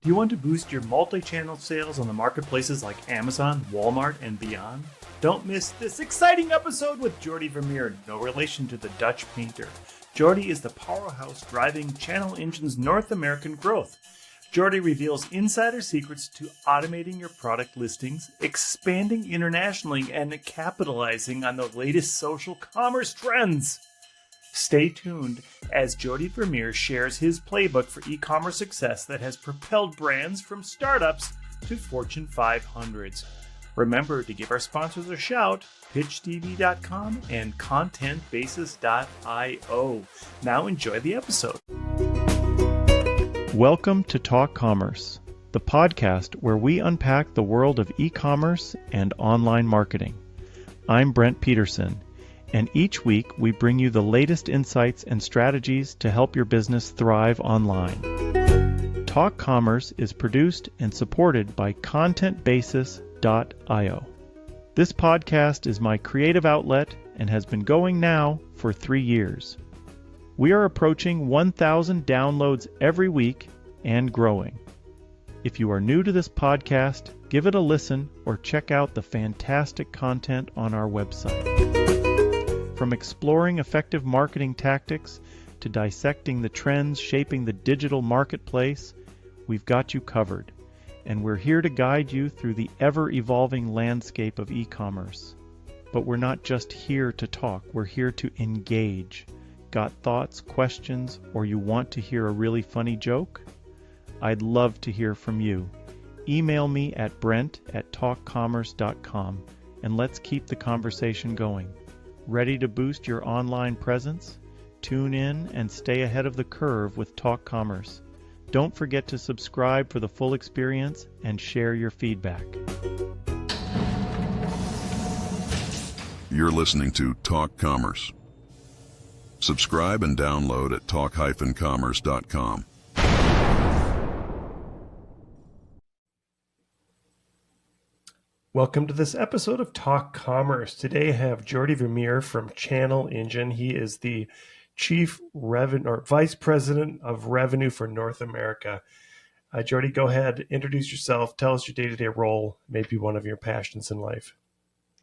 Do you want to boost your multi-channel sales on the marketplaces like Amazon, Walmart, and beyond? Don't miss this exciting episode with Jordi Vermeer, no relation to the Dutch painter. Jordi is the powerhouse driving Channel Engine's North American growth. Jordi reveals insider secrets to automating your product listings, expanding internationally, and capitalizing on the latest social commerce trends. Stay tuned as Jordi Vermeer shares his playbook for e-commerce success that has propelled brands from startups to Fortune 500s. Remember to give our sponsors a shout, pitchdb.com and contentbasis.io. Now enjoy the episode. Welcome to Talk Commerce, the podcast where we unpack the world of e-commerce and online marketing. I'm Brent Peterson, and each week we bring you the latest insights and strategies to help your business thrive online. Talk Commerce is produced and supported by contentbasis.io. This podcast is my creative outlet and has been going now for 3 years. We are approaching 1,000 downloads every week and growing. If you are new to this podcast, give it a listen or check out the fantastic content on our website. From exploring effective marketing tactics to dissecting the trends shaping the digital marketplace, we've got you covered, and we're here to guide you through the ever-evolving landscape of e-commerce. But we're not just here to talk, we're here to engage. Got thoughts, questions, or you want to hear a really funny joke? I'd love to hear from you. Email me at brent@talkcommerce.com and let's keep the conversation going. Ready to boost your online presence? Tune in and stay ahead of the curve with Talk Commerce. Don't forget to subscribe for the full experience and share your feedback. You're listening to Talk Commerce. Subscribe and download at talk-commerce.com. Welcome to this episode of Talk Commerce. Today I have Jordi Vermeer from Channel Engine. He is the Vice President of Revenue for North America. Jordi, go ahead, introduce yourself, tell us your day-to-day role, maybe one of your passions in life.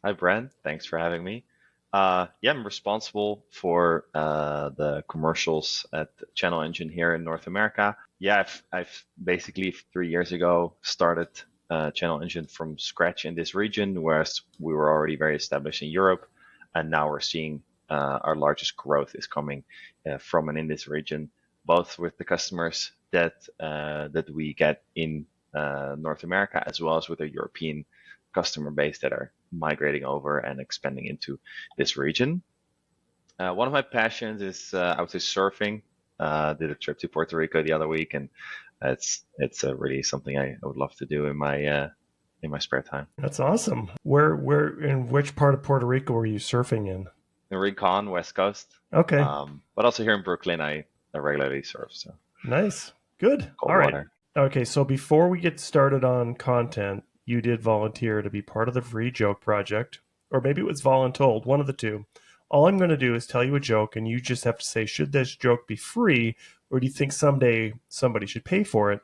Hi, Brent. Thanks for having me. I'm responsible for the commercials at Channel Engine here in North America. I've basically 3 years ago started Channel Engine from scratch in this region, whereas we were already very established in Europe, and now we're seeing our largest growth is coming from and in this region, both with the customers that we get in North America, as well as with the European customer base that are migrating over and expanding into this region. One of my passions is I would say surfing. Did a trip to Puerto Rico the other week, and it's really something I would love to do in my spare time. That's awesome. Where in which part of Puerto Rico were you surfing in? In Rincon, West Coast. Okay. But also here in Brooklyn, I regularly surf. So nice. Good. Cold All right. water. Okay, so before we get started on content, you did volunteer to be part of the Free Joke Project, or maybe it was voluntold, one of the two. All I'm going to do is tell you a joke, and you just have to say, should this joke be free, or do you think someday somebody should pay for it?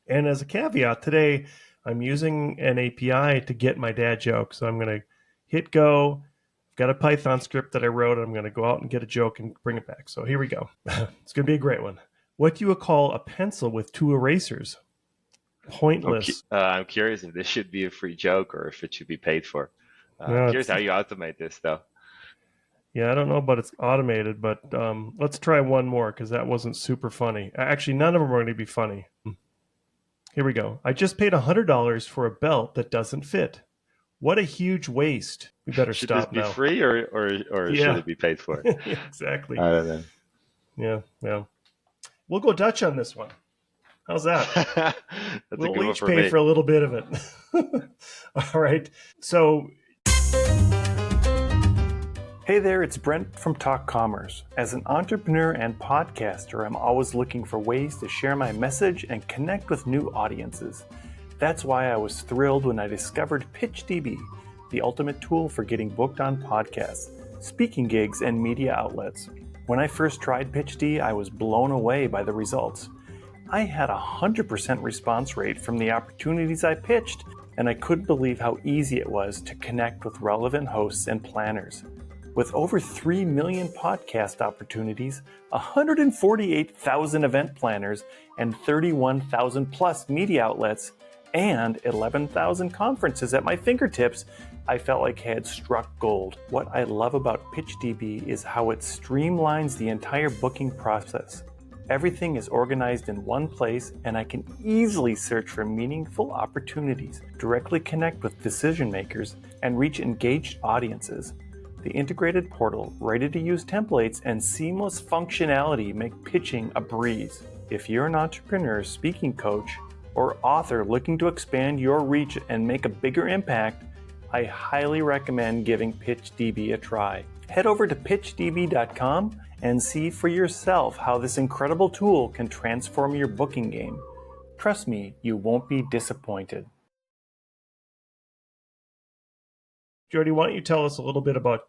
And as a caveat, today I'm using an API to get my dad joke. So I'm going to hit go. I've got a Python script that I wrote. And I'm going to go out and get a joke and bring it back. So here we go. It's going to be a great one. What do you call a pencil with 2 erasers? Pointless. I'm curious if this should be a free joke or if it should be paid for. I'm curious how you automate this, though. Yeah, I don't know about it's automated, but let's try one more because that wasn't super funny. Actually, none of them are going to be funny. Here we go. I just paid $100 for a belt that doesn't fit. What a huge waste. We better should stop now. Should this be free or should it be paid for? Yeah, exactly. I don't know. Yeah. We'll go Dutch on this one. How's that? We'll each pay for a little bit of it. All right. So... Hey there, it's Brent from Talk Commerce. As an entrepreneur and podcaster, I'm always looking for ways to share my message and connect with new audiences. That's why I was thrilled when I discovered PitchDB, the ultimate tool for getting booked on podcasts, speaking gigs, and media outlets. When I first tried PitchD, I was blown away by the results. I had a 100% response rate from the opportunities I pitched, and I couldn't believe how easy it was to connect with relevant hosts and planners. With over 3 million podcast opportunities, 148,000 event planners, and 31,000 plus media outlets, and 11,000 conferences at my fingertips, I felt like I had struck gold. What I love about PitchDB is how it streamlines the entire booking process. Everything is organized in one place, and I can easily search for meaningful opportunities, directly connect with decision makers, and reach engaged audiences. The integrated portal, ready-to-use templates, and seamless functionality make pitching a breeze. If you're an entrepreneur, speaking coach, or author looking to expand your reach and make a bigger impact, I highly recommend giving PitchDB a try. Head over to pitchdb.com and see for yourself how this incredible tool can transform your booking game. Trust me, you won't be disappointed. Jordi, why don't you tell us a little bit about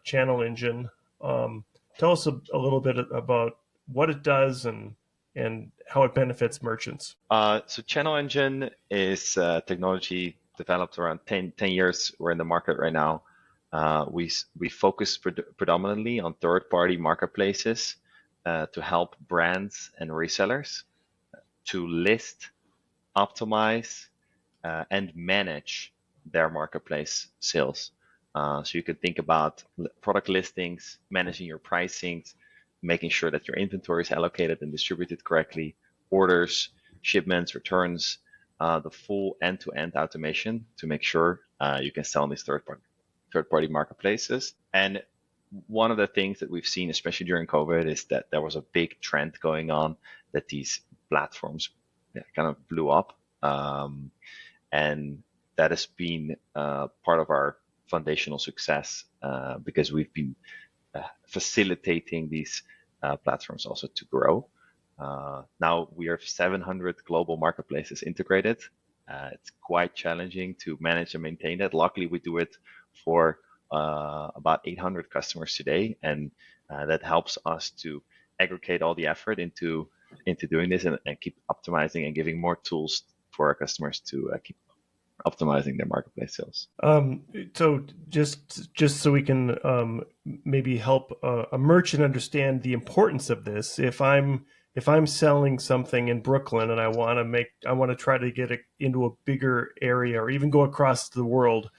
Channel Engine? Tell us a little bit about what it does and how it benefits merchants. So Channel Engine is technology developed around 10 years. We're in the market right now. We focus predominantly on third-party marketplaces to help brands and resellers to list, optimize, and manage their marketplace sales. So you can think about product listings, managing your pricings, making sure that your inventory is allocated and distributed correctly, orders, shipments, returns, the full end-to-end automation to make sure you can sell on these third-party marketplaces. And one of the things that we've seen, especially during COVID, is that there was a big trend going on that these platforms kind of blew up. And that has been part of our foundational success because we've been facilitating these platforms also to grow. Now we have 700 global marketplaces integrated. It's quite challenging to manage and maintain that. Luckily, we do it for about 800 customers today, and that helps us to aggregate all the effort into doing this and keep optimizing and giving more tools for our customers to keep optimizing their marketplace sales. So just so we can maybe help a merchant understand the importance of this. If I'm selling something in Brooklyn and I want to try to get it into a bigger area or even go across the world,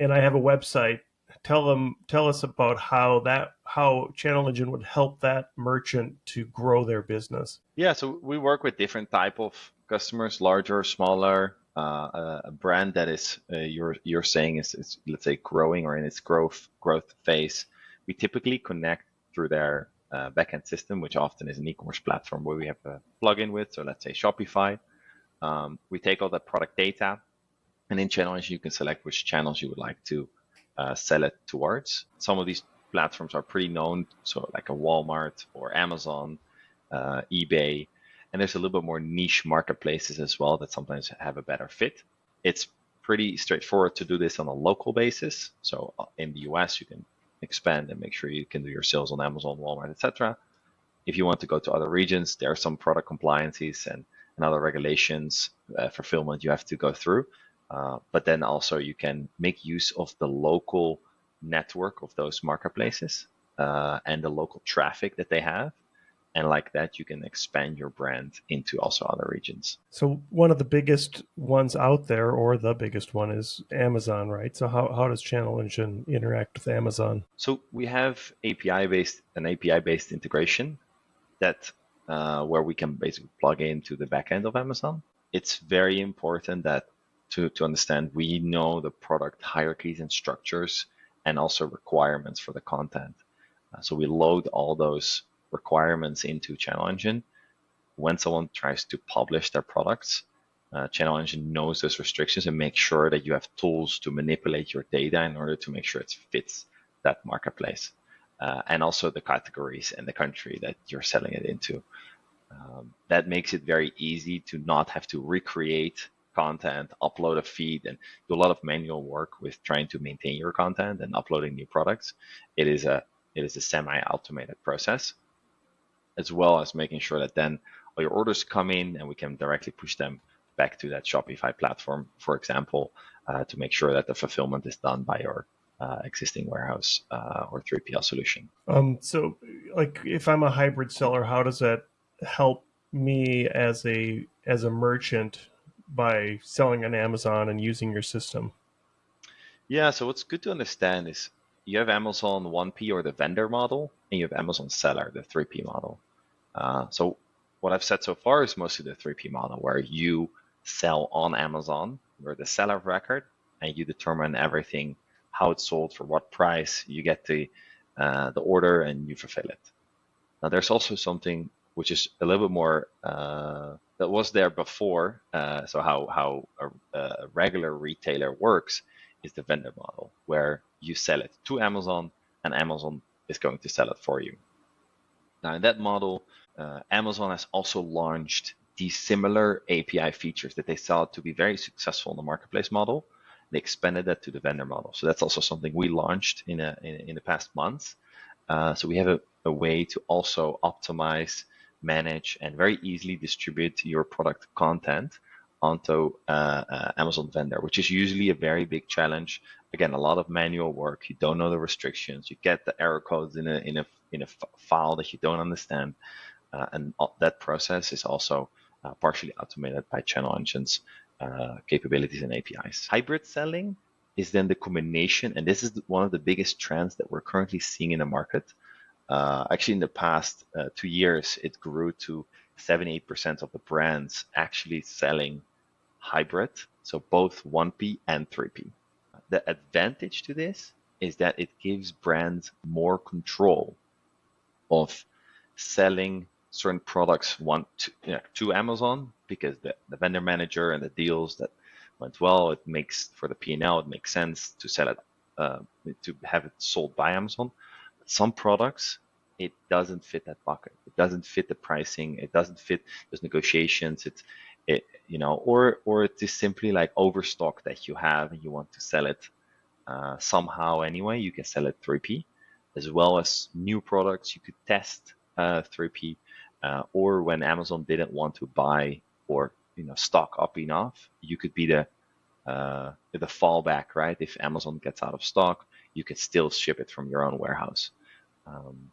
and I have a website, tell us about how Channel Engine would help that merchant to grow their business. Yeah, so we work with different type of customers, larger, smaller. A brand that is you're saying is let's say growing or in its growth phase. We typically connect through their backend system, which often is an e-commerce platform where we have a plugin with. So let's say Shopify. We take all that product data, and in Channel Engine you can select which channels you would like to sell it towards. Some of these platforms are pretty known, so like a Walmart or Amazon, eBay. And there's a little bit more niche marketplaces as well that sometimes have a better fit. It's pretty straightforward to do this on a local basis. So in the US, you can expand and make sure you can do your sales on Amazon, Walmart, etc. If you want to go to other regions, there are some product compliances and other regulations, fulfillment you have to go through. But then also you can make use of the local network of those marketplaces and the local traffic that they have. And like that, you can expand your brand into also other regions. So one of the biggest ones out there, or the biggest one, is Amazon, right? So how does Channel Engine interact with Amazon? So we have an API-based integration that where we can basically plug into the backend of Amazon. It's very important that to understand we know the product hierarchies and structures and also requirements for the content. So we load all those requirements into Channel Engine. When someone tries to publish their products, Channel Engine knows those restrictions and makes sure that you have tools to manipulate your data in order to make sure it fits that marketplace. And also the categories and the country that you're selling it into. That makes it very easy to not have to recreate content, upload a feed, and do a lot of manual work with trying to maintain your content and uploading new products. It is a semi-automated process. as well as making sure that then all your orders come in and we can directly push them back to that Shopify platform, for example, to make sure that the fulfillment is done by your existing warehouse or 3PL solution. So, like, if I'm a hybrid seller, how does that help me as a merchant by selling on Amazon and using your system? Yeah, so what's good to understand is you have Amazon 1P or the vendor model, and you have Amazon seller, the 3P model. So what I've said so far is mostly the 3P model, where you sell on Amazon, you're the seller of record, and you determine everything, how it's sold, for what price, you get the order, and you fulfill it. Now, there's also something which is a little bit more that was there before. So how a regular retailer works is the vendor model, where you sell it to Amazon and Amazon is going to sell it for you. Now, in that model, Amazon has also launched these similar API features that they saw to be very successful in the marketplace model. They expanded that to the vendor model. So that's also something we launched in the past months. So we have a way to also optimize, manage, and very easily distribute your product content onto Amazon vendor, which is usually a very big challenge. Again, a lot of manual work. You don't know the restrictions. You get the error codes in a file that you don't understand, and that process is also partially automated by Channel Engine's capabilities and APIs. Hybrid selling is then the combination, and this is one of the biggest trends that we're currently seeing in the market. Actually, in the past 2 years, it grew to 78% of the brands actually selling hybrid, so both 1P and 3P. The advantage to this is that it gives brands more control of selling certain products to Amazon, because the vendor manager and the deals that went well, it makes for the P&L, it makes sense to sell it, to have it sold by Amazon. But some products, it doesn't fit that bucket. It doesn't fit the pricing. It doesn't fit those negotiations. Or it is simply like overstock that you have and you want to sell it somehow anyway. You can sell it 3P, as well as new products. You could test 3P, or when Amazon didn't want to buy or stock up enough, you could be the fallback, right? If Amazon gets out of stock, you could still ship it from your own warehouse.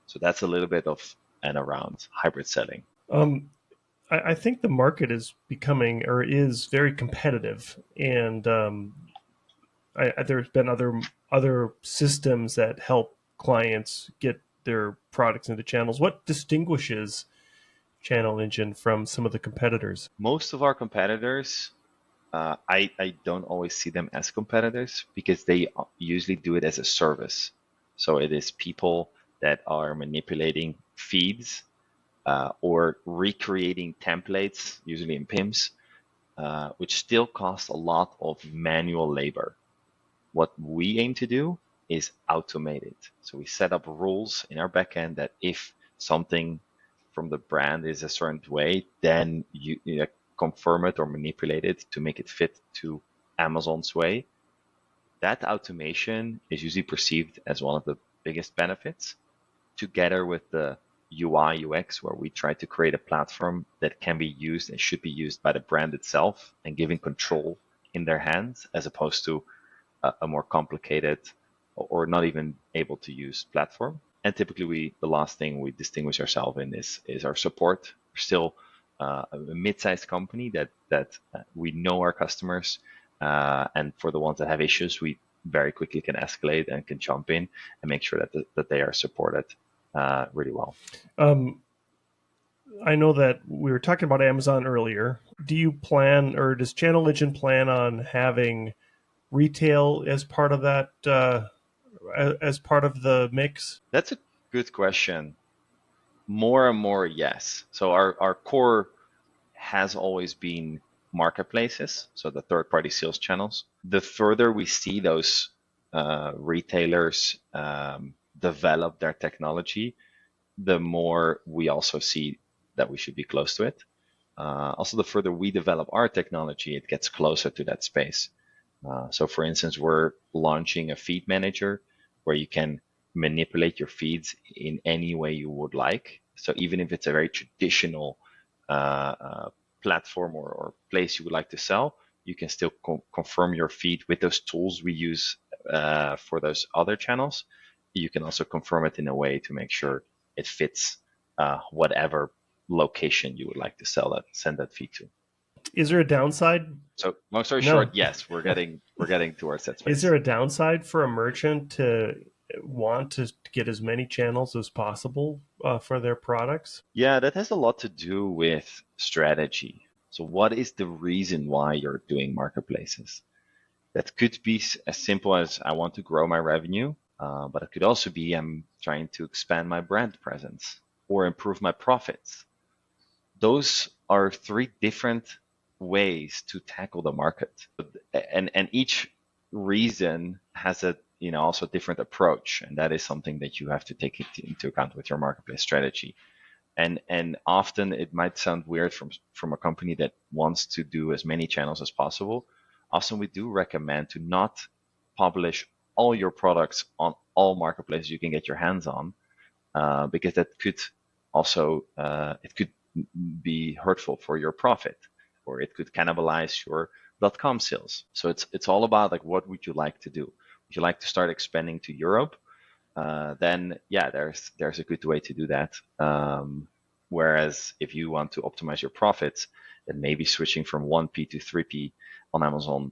So that's a little bit of and around hybrid selling. I think the market is becoming, or is, very competitive, and there's been other systems that help clients get their products into channels. What distinguishes Channel Engine from some of the competitors? Most of our competitors, I don't always see them as competitors, because they usually do it as a service. So it is people that are manipulating feeds or recreating templates, usually in PIMs, which still cost a lot of manual labor. What we aim to do is automate it. So we set up rules in our backend that if something from the brand is a certain way, then you confirm it or manipulate it to make it fit to Amazon's way. That automation is usually perceived as one of the biggest benefits, together with the UI UX, where we try to create a platform that can be used and should be used by the brand itself, and giving control in their hands, as opposed to a more complicated or not even able to use platform. And typically, the last thing we distinguish ourselves in is our support. We're still a mid-sized company that we know our customers, and for the ones that have issues, we very quickly can escalate and can jump in and make sure that they are supported really well. I know that we were talking about Amazon earlier. Do you plan, or does Channel Engine plan on having retail as part of that, as part of the mix? That's a good question. More and more, yes. So our core has always been marketplaces, so the third-party sales channels. The further we see those retailers develop their technology, the more we also see that we should be close to it. Also, the further we develop our technology, it gets closer to that space. So for instance, we're launching a feed manager where you can manipulate your feeds in any way you would like. So even if it's a very traditional platform or place you would like to sell, you can still confirm your feed with those tools we use for those other channels. You can also confirm it in a way to make sure it fits whatever location you would like to send that feed to. Is there a downside? So long story No. short, yes, we're getting towards that space. Is there a downside for a merchant to want to get as many channels as possible for their products? Yeah, that has a lot to do with strategy. So what is the reason why you're doing marketplaces? That could be as simple as I want to grow my revenue, but it could also be I'm trying to expand my brand presence or improve my profits. Those are three different ways to tackle the market, and each reason has a also different approach, and that is something that you have to take into account with your marketplace strategy. And often it might sound weird from a company that wants to do as many channels as possible. Often we do recommend to not publish all your products on all marketplaces you can get your hands on, because that could also it could be hurtful for your profit, or it could cannibalize your .com sales. So it's all about like, what would you like to do? Would you like to start expanding to Europe? Then yeah, there's a good way to do that. Whereas if you want to optimize your profits, then maybe switching from 1P to 3P on Amazon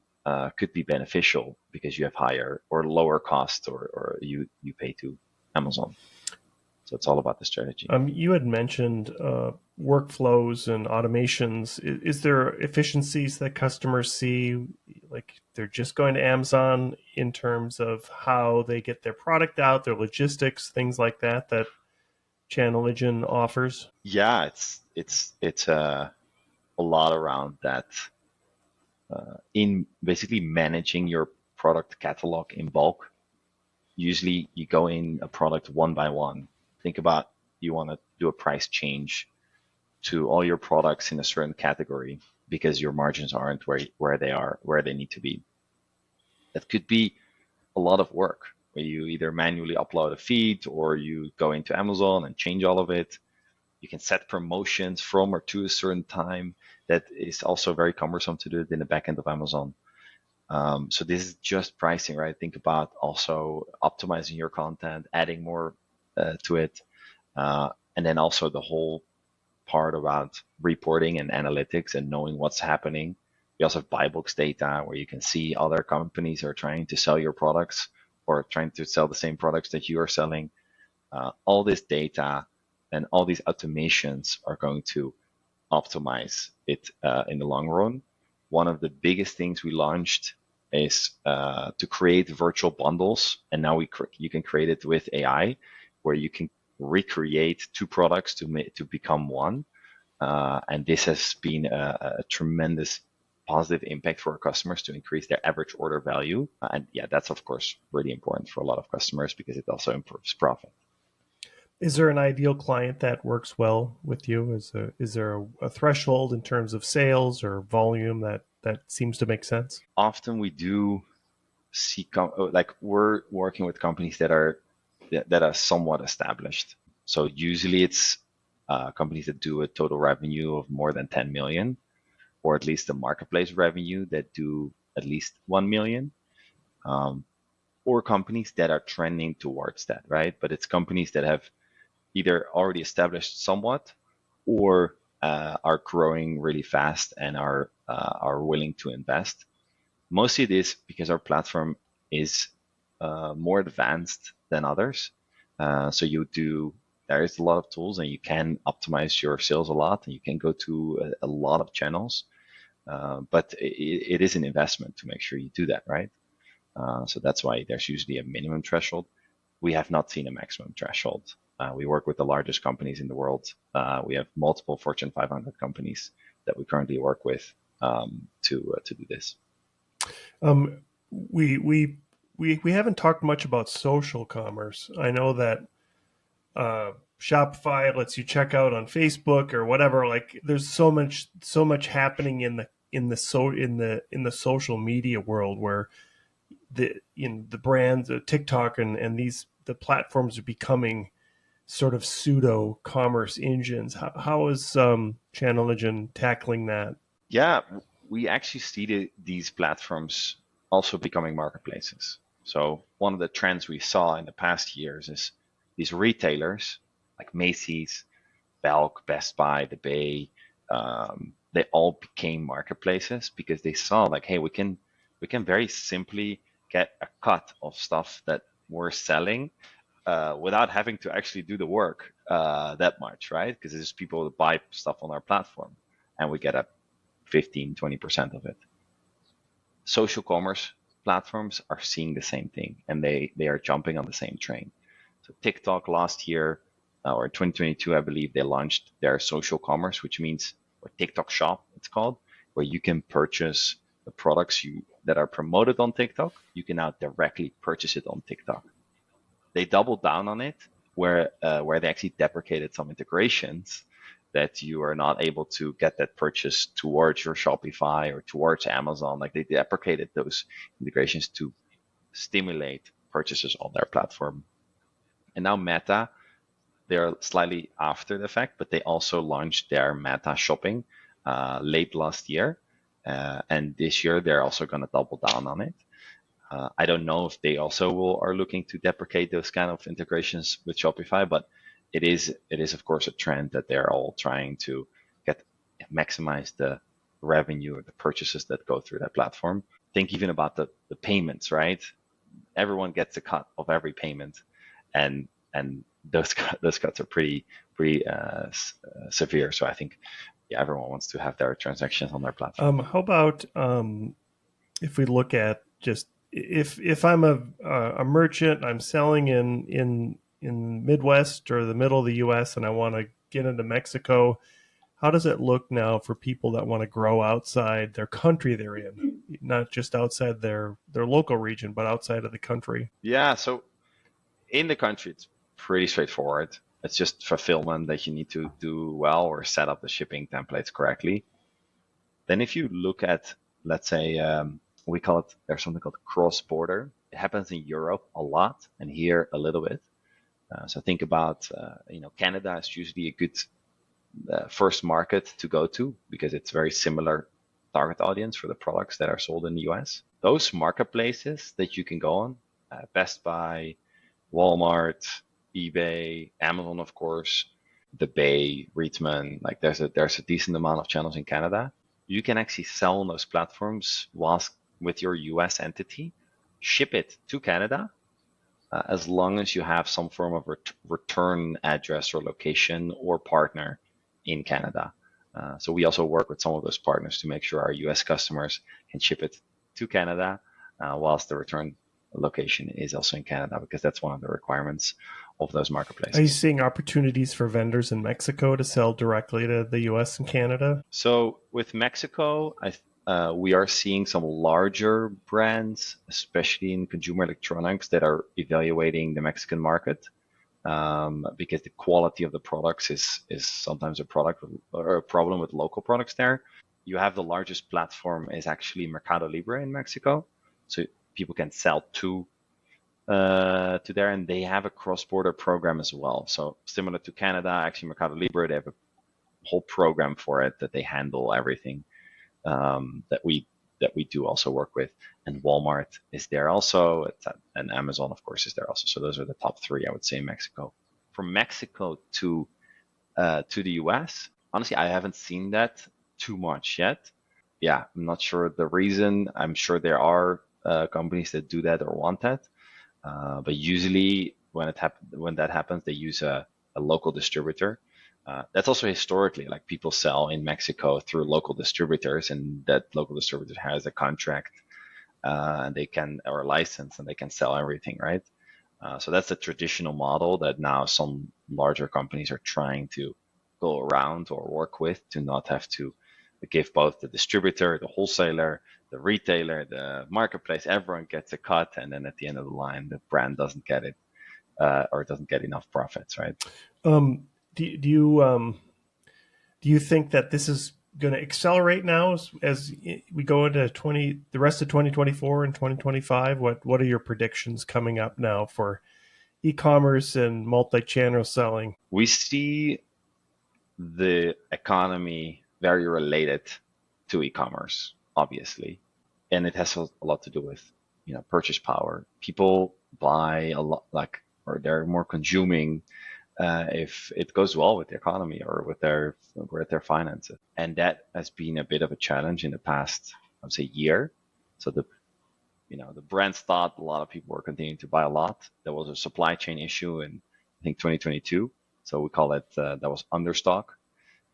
could be beneficial because you have higher or lower costs, or you pay to Amazon. So it's all about the strategy. You had mentioned workflows and automations. Is there efficiencies that customers see, like they're just going to Amazon in terms of how they get their product out, their logistics, things like that Channel Engine offers? Yeah, it's a lot around that. In basically managing your product catalog in bulk. Usually you go in a product one by one. Think about, you want to do a price change to all your products in a certain category because your margins aren't where they need to be. That could be a lot of work, where you either manually upload a feed or you go into Amazon and change all of it. You can set promotions from or to a certain time. That is also very cumbersome to do it in the back end of Amazon. So this is just pricing, right? Think about also optimizing your content, adding more to it. And then also the whole part about reporting and analytics and knowing what's happening. We also have buy box data where you can see other companies are trying to sell your products or trying to sell the same products that you are selling. All this data and all these automations are going to optimize it in the long run. One of the biggest things we launched is to create virtual bundles, and now you can create it with AI, where you can recreate two products to become one. And this has been a tremendous positive impact for our customers to increase their average order value. And yeah, that's of course really important for a lot of customers because it also improves profit. Is there an ideal client that works well with you? Is there a threshold in terms of sales or volume that seems to make sense? Often we do see like we're working with companies that are somewhat established. So usually it's companies that do a total revenue of more than 10 million, or at least the marketplace revenue that do at least 1 million, or companies that are trending towards that, right? But it's companies that have either already established somewhat or are growing really fast and are willing to invest. Mostly it is because our platform is more advanced than others. So there is a lot of tools and you can optimize your sales a lot and you can go to a lot of channels. But it is an investment to make sure you do that, right? So that's why there's usually a minimum threshold. We have not seen a maximum threshold. We work with the largest companies in the world. We have multiple Fortune 500 companies that we currently work with to do this. We haven't talked much about social commerce. I know that Shopify lets you check out on Facebook or whatever. Like, there's so much happening in the social media world where the brands, TikTok and the platforms are becoming sort of pseudo commerce engines. How is Channel Engine tackling that? Yeah, we actually see these platforms also becoming marketplaces. So one of the trends we saw in the past years is these retailers like Macy's, Belk, Best Buy, The Bay, they all became marketplaces because they saw like, hey, we can very simply get a cut of stuff that we're selling without having to actually do the work that much, right? Because it's just people that buy stuff on our platform and we get a 15-20% of it. Social commerce platforms are seeing the same thing and they are jumping on the same train. So TikTok last year or 2022, I believe they launched their social commerce, which means or TikTok Shop, it's called, where you can purchase the products that are promoted on TikTok. You can now directly purchase it on TikTok. They doubled down on it, where they actually deprecated some integrations that you are not able to get that purchase towards your Shopify or towards Amazon. Like they deprecated those integrations to stimulate purchases on their platform. And now Meta, they're slightly after the fact, but they also launched their Meta shopping late last year. And this year, they're also going to double down on it. I don't know if they also are looking to deprecate those kind of integrations with Shopify, but it is of course a trend that they're all trying to maximize the revenue or the purchases that go through that platform. Think even about the payments, right? Everyone gets a cut of every payment, and those cuts are pretty severe. So I think everyone wants to have their transactions on their platform. How about if we look at just if I'm a merchant, I'm selling in Midwest or the middle of the U.S. and I want to get into Mexico, how does it look now for people that want to grow outside their country they're in, not just outside their local region, but outside of the country? Yeah, so in the country, it's pretty straightforward. It's just fulfillment that you need to do well or set up the shipping templates correctly. Then if you look at, let's say, there's something called cross-border. It happens in Europe a lot and here a little bit. So think about, Canada is usually a good first market to go to because it's very similar target audience for the products that are sold in the US. Those marketplaces that you can go on, Best Buy, Walmart, eBay, Amazon, of course, The Bay, Reitman, like there's a decent amount of channels in Canada. You can actually sell on those platforms whilst with your US entity, ship it to Canada, as long as you have some form of return address or location or partner in Canada. So we also work with some of those partners to make sure our US customers can ship it to Canada, whilst the return location is also in Canada, because that's one of the requirements of those marketplaces. Are you seeing opportunities for vendors in Mexico to sell directly to the US and Canada? So with Mexico, we are seeing some larger brands, especially in consumer electronics, that are evaluating the Mexican market, because the quality of the products is sometimes a problem with local products there. You have the largest platform is actually Mercado Libre in Mexico, so people can sell to there, and they have a cross-border program as well. So similar to Canada, actually Mercado Libre, they have a whole program for it that they handle everything. That we do also work with, and Walmart is there also, and Amazon of course is there also. So those are the top three, I would say, in Mexico. From Mexico to the US, honestly, I haven't seen that too much yet. Yeah, I'm not sure the reason. I'm sure there are companies that do that or want that, but usually when that happens, they use a local distributor. That's also historically, like people sell in Mexico through local distributors, and that local distributor has a contract and or a license, and they can sell everything, right? So that's the traditional model that now some larger companies are trying to go around or work with, to not have to give both the distributor, the wholesaler, the retailer, the marketplace, everyone gets a cut, and then at the end of the line, the brand doesn't get it or doesn't get enough profits, right? Do you think that this is going to accelerate now as we go into the rest of 2024 and 2025? What are your predictions coming up now for e-commerce and multi-channel selling? We see the economy very related to e-commerce, obviously, and it has a lot to do with purchase power. People buy a lot, or they're more consuming if it goes well with the economy or with their finances, and that has been a bit of a challenge in the past, I would say, year. So the brands thought a lot of people were continuing to buy a lot. There was a supply chain issue in, I think, 2022. So we call it that was understock.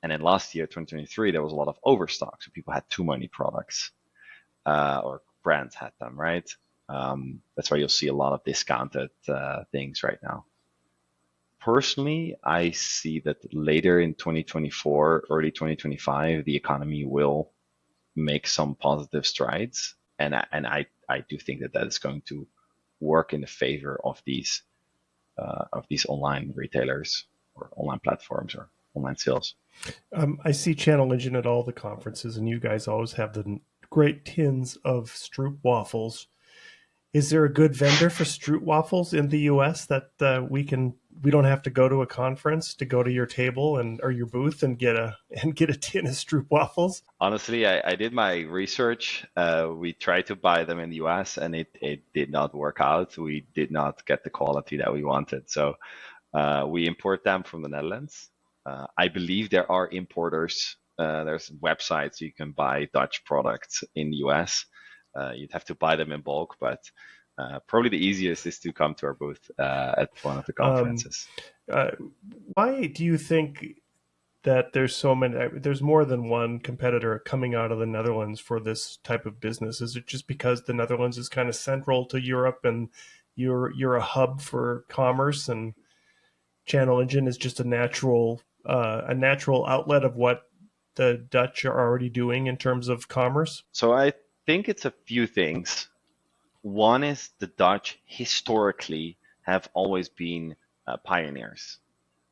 And then last year, 2023, there was a lot of overstock. So people had too many products, or brands had them, right? That's why you'll see a lot of discounted things right now. Personally, I see that later in 2024, early 2025, the economy will make some positive strides. And I do think that is going to work in the favor of these online retailers or online platforms or online sales. I see Channel Engine at all the conferences, and you guys always have the great tins of Stroop waffles. Is there a good vendor for Stroop waffles in the U.S. that we don't have to go to a conference to go to your table or your booth and get a tin of Stroop waffles? Honestly, I did my research. We tried to buy them in the U.S. and it did not work out. We did not get the quality that we wanted. So we import them from the Netherlands. I believe there are importers. There's websites you can buy Dutch products in the US. You'd have to buy them in bulk, but probably the easiest is to come to our booth at one of the conferences. Why do you think that there's more than one competitor coming out of the Netherlands for this type of business? Is it just because the Netherlands is kind of central to Europe and you're a hub for commerce, and Channel Engine is just a natural outlet of what the Dutch are already doing in terms of commerce? So I think it's a few things. One is the Dutch historically have always been pioneers.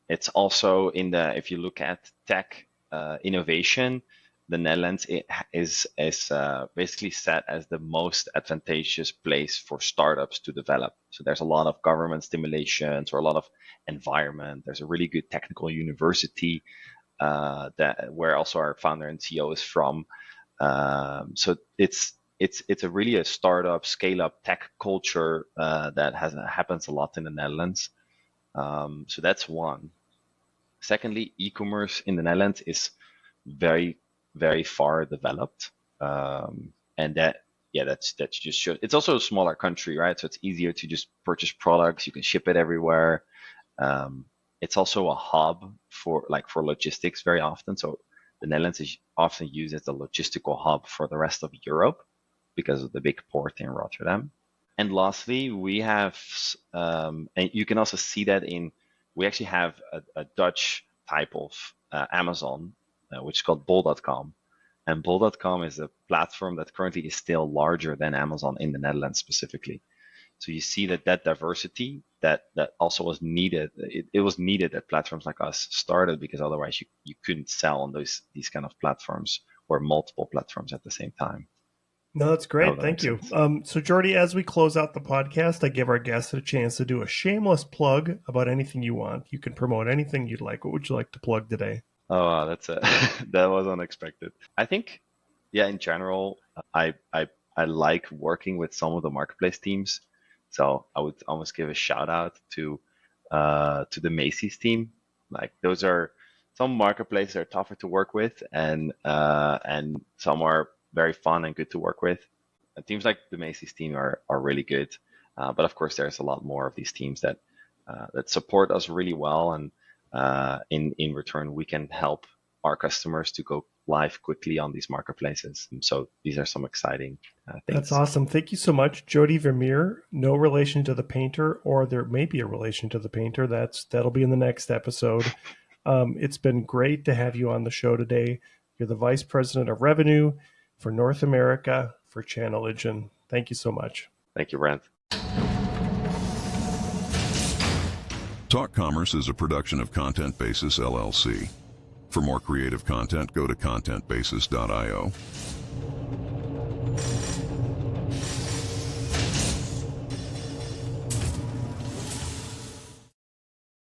It's also if you look at tech innovation, the Netherlands is basically set as the most advantageous place for startups to develop. So there's a lot of government stimulations or a lot of environment. There's a really good technical university where also our founder and CEO is from. So it's really a startup, scale up tech culture that happens a lot in the Netherlands. So that's one. Secondly, e-commerce in the Netherlands is very, very far developed, and that's just shows. It's also a smaller country, right? So it's easier to just purchase products. You can ship it everywhere. It's also a hub for logistics very often. So the Netherlands is often used as the logistical hub for the rest of Europe because of the big port in Rotterdam. And lastly, we have, and you can also see that we actually have a Dutch type of Amazon, which is called bol.com. And bol.com is a platform that currently is still larger than Amazon in the Netherlands specifically. So you see that diversity that also was needed. It was needed that platforms like us started, because otherwise you couldn't sell on these kind of platforms or multiple platforms at the same time. No, that's great. Thank you. So Jordi, as we close out the podcast, I give our guests a chance to do a shameless plug about anything you want. You can promote anything you'd like. What would you like to plug today? Oh, that was unexpected. I think, in general, I like working with some of the marketplace teams. So I would almost give a shout out to the Macy's team. Like, those are some marketplaces are tougher to work with, and some are very fun and good to work with. Teams like the Macy's team are really good, but of course there's a lot more of these teams that support us really well, and in return we can help our customers to go live quickly on these marketplaces. And so these are some exciting things. That's awesome. Thank you so much, Jordi Vermeer. No relation to the painter, or there may be a relation to the painter. That'll be in the next episode. It's been great to have you on the show today. You're the Vice President of Revenue for North America for Channel Engine. Thank you so much. Thank you, Brent. Talk Commerce is a production of Content Basis, LLC. For more creative content, go to contentbasis.io.